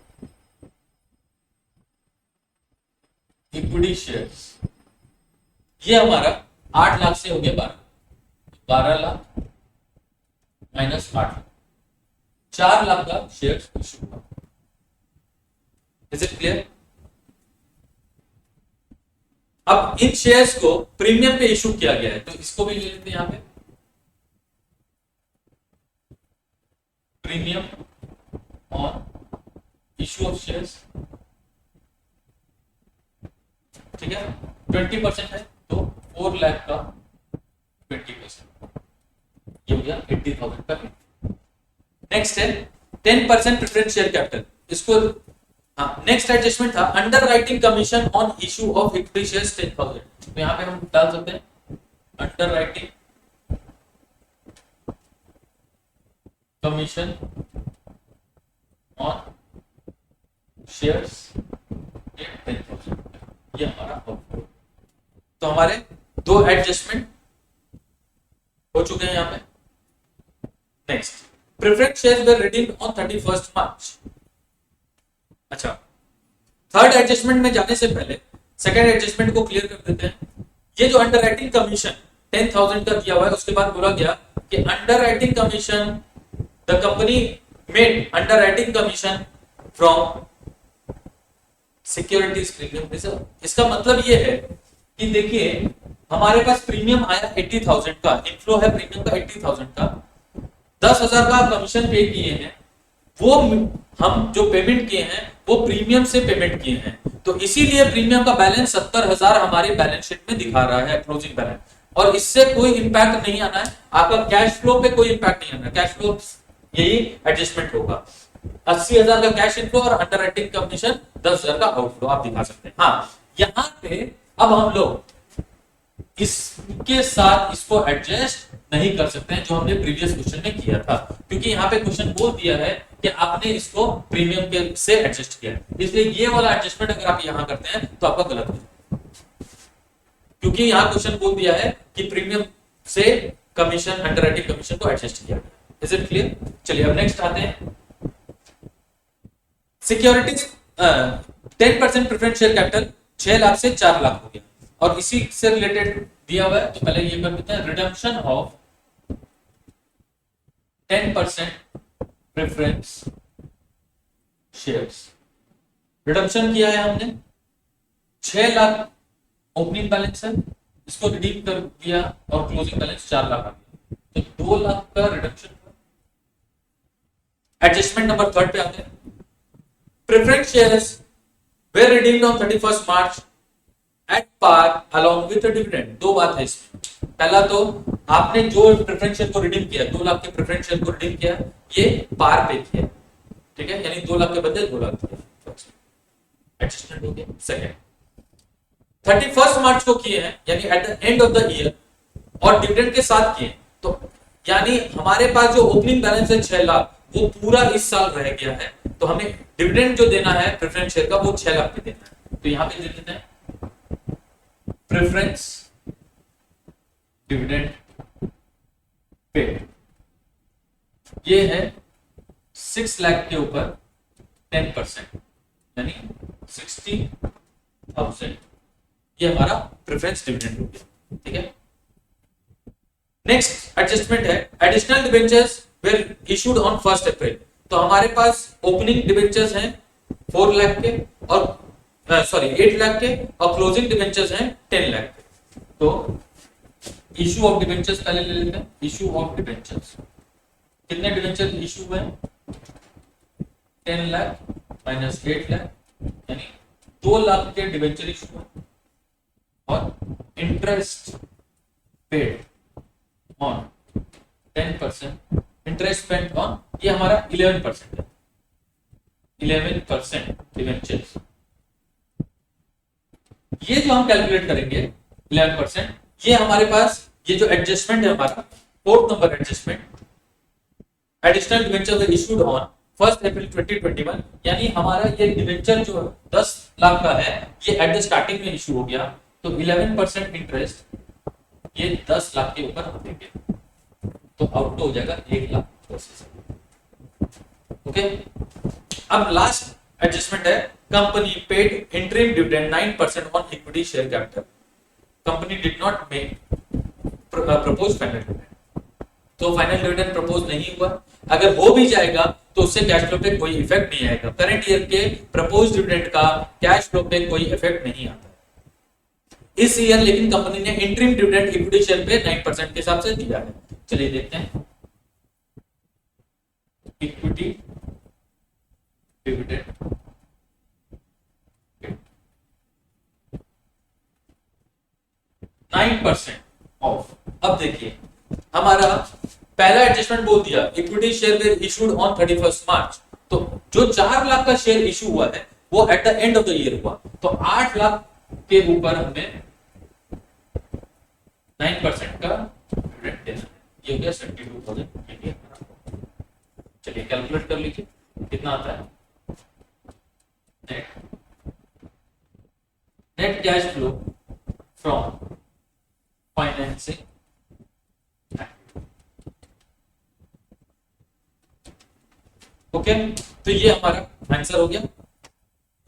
इक्विटी शेयर्स ये हमारा 8 लाख से हो गया 12 लाख माइनस 8 लाख, 4 लाख का शेयर्स इशू हुआ। Is it clear? अब इन शेयर्स को प्रीमियम पे इशू किया गया है, तो इसको भी ले लेते हैं यहां पे। Premium on issue of shares, ठीक है, 20% है तो 4 लाख का 20%, ये हो गया 80,000 का। नेक्स्ट है 10% प्रेफरेंस शेयर कैपिटल। इसको नेक्स्ट एडजस्टमेंट था under writing commission on issue of equity shares 10,000। तो यहां पे हम डाल सकते हैं under writing commission on shares 10,000, ये हमारा आउटपुट। तो हमारे दो एडजस्टमेंट हो चुके हैं यहां पे। Next, preference shares were redeemed on 31 मार्च। अच्छा, थर्ड एडजस्टमेंट में जाने से पहले सेकंड एडजस्टमेंट को क्लियर कर देते हैं। ये जो अंडर राइटिंग कमीशन 10,000 का दिया हुआ है, उसके बाद बोला गया कि under writing commission the company made under writing commission from securities premium reserve. इसका मतलब ये है कि देखिए हमारे पास प्रीमियम आया 80,000 का, इनफ्लो है प्रीमियम का 80,000 का, 10,000 का कमीशन पे किए हैं, वो हम जो पेमेंट किए हैं वो प्रीमियम से पेमेंट किए हैं, तो इसीलिए प्रीमियम का बैलेंस 70,000 हमारे बैलेंस शीट में दिखा रहा है क्लोजिंग बैलेंस। और इससे कोई इंपैक्ट नहीं आना है, आपका कैश फ्लो पे कोई इंपैक्ट नहीं आना है। कैश फ्लो यही एडजस्टमेंट होगा, 80,000 का कैश इनफ्लो और अंडर राइटिंग कमीशन 10,000 का आउटफ्लो आप दिखा सकते हैं। हाँ, यहां पे अब हम लोग इसके साथ इसको एडजस्ट नहीं कर सकते हैं जो हमने प्रीवियस क्वेश्चन में किया था, क्योंकि यहाँ पे क्वेश्चन बोल दिया है कि आपने इसको प्रीमियम के से एडजस्ट किया, इसलिए ये वाला एडजस्टमेंट अगर आप यहां करते हैं तो आपका गलत है, क्योंकि यहाँ क्वेश्चन बोल दिया है कि प्रीमियम से कमीशन अंडर राइटिंग कमीशन को एडजस्ट किया गया। Is it clear? चलिए अब नेक्स्ट आते हैं। Securities 10% preference share capital 6 lakh से 4 लाख हो गया, और इसी से रिलेटेड दिया हुआ है, तो पहले ये कर देते हैं। Redemption of 10% preference shares, redemption किया है हमने, 6 लाख ओपनिंग बैलेंस है, इसको रिडीम कर दिया और क्लोजिंग बैलेंस 4 लाख आ गया, तो 2 लाख का रिडक्शन। एडजस्टमेंट नंबर 3 पे आते हैं। Preference shares were redeemed on 31 March at par along with dividend. दो बात है इसमें, पहला तो आपने जो प्रेफरेंस शेयर को रिडीम किया, 2 लाख के प्रेफरेंस शेयर को रिडीम किया, ये पार पे किया, ठीक है, यानी 2 लाख के बदले 2 लाख किया, एडजस्टमेंट हो गया। सेकंड, 31 मार्च को किए हैं, यानी at the end of the year, और डिविडेंड के साथ किए, तो यानी हमारे पास जो ओपनिंग बैलेंस है 6 लाख, वो पूरा इस साल रह गया है, तो हमें डिविडेंड जो देना है प्रेफरेंस शेयर का वो 6 लाख पे देना है, तो यहां पे दे देते हैं प्रेफरेंस डिविडेंड पे, ये है 6 लाख के ऊपर 10%, यानी 60,000, ये हमारा प्रेफरेंस डिविडेंड हो गया, ठीक है। नेक्स्ट एडजस्टमेंट है additional debentures were issued on 1 April. तो हमारे पास ओपनिंग डिबेंचर्स हैं 4 लाख के, और 8 लाख के, और क्लोजिंग डिबेंचर्स हैं 10 लाख के। तो इशू ऑफ डिबेंचर्स पहले ले लेते हैं। इशू ऑफ डिबेंचर्स, कितने डिबेंचर इशू हुए? 10 लाख माइनस 8 लाख, यानी 2 लाख के डिबेंचर इशू हुए, और interest paid on 10% interest spent on, ये हमारा 11% है, 11% डिवेंचर्स। ये जो हम कैलकुलेट करेंगे 11%, ये हमारे पास ये जो एडजस्टमेंट है हमारा, fourth number adjustment, additional debenture issued on 1 April 2021, यानी हमारा ये डिवेंचर जो 10 लाख का है, ये एट द स्टार्टिंग में इशू हो गया, तो 11% इंटरेस्ट ये 10 लाख के ऊपर हम देंगे, तो आउट हो जाएगा 1 लाख। ओके, अब लास्ट एडजस्टमेंट है, company paid interim dividend 9% on equity share capital, company did not make propose final dividend, तो फाइनल डिविडेंड प्रपोज नहीं हुआ। अगर हो भी जाएगा तो उससे कैश फ्लो पे कोई इफेक्ट नहीं आएगा, करंट ईयर के प्रपोज डिविडेंड का कैश फ्लो पे कोई इफेक्ट नहीं आता है इस ईयर, लेकिन कंपनी ने इंटरिम डिविडेंड इक्विटी शेयर पे 9% के हिसाब से दिया है। चलिए देखते हैं, इक्विटी डिविडेंड 9% ऑफ। अब देखिए हमारा पहला एडजस्टमेंट बोल दिया, equity share were issued on 31 March, तो जो 4 लाख का शेयर इशू हुआ है वो at the end of the year हुआ, तो 8 लाख के ऊपर हमें 9% का डिविडेंड देना है, ये हो गया 72,000। चलिए कैलकुलेट कर लीजिए कितना आता है, net cash flow from financing. Okay, तो ये हमारा आंसर हो गया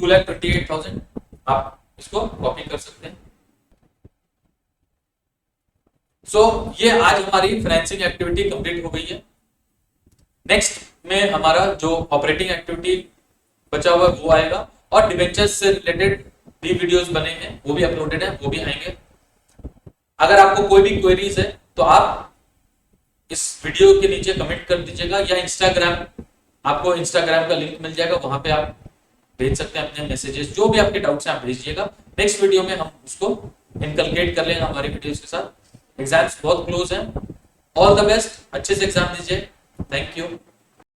2,28,000। आप इसको कॉपी कर सकते हैं। सो ये आज हमारी फाइनेंसिंग एक्टिविटी कंप्लीट हो गई है। नेक्स्ट में हमारा जो ऑपरेटिंग एक्टिविटी बचा हुआ वो आएगा, और डिबेंचर्स से रिलेटेड भी वीडियोस बने हैं, वो भी अपलोडेड है, वो भी आएंगे। अगर आपको कोई भी क्वेरीज है तो आप इस वीडियो के नीचे कमेंट कर दीजिएगा, या इंस्टाग्राम, आपको इंस्टाग्राम का लिंक मिल जाएगा, वहां पे आप भेज सकते हैं अपने मैसेजेस, जो भी आपके डाउट्स हैं आप भेजिएगा। नेक्स्ट वीडियो में हम उसको इनकलकेट कर लेंगे हमारे वीडियोस के साथ। एग्जाम्स बहुत क्लोज हैं, ऑल द बेस्ट, अच्छे से एग्जाम दीजिए। Thank you.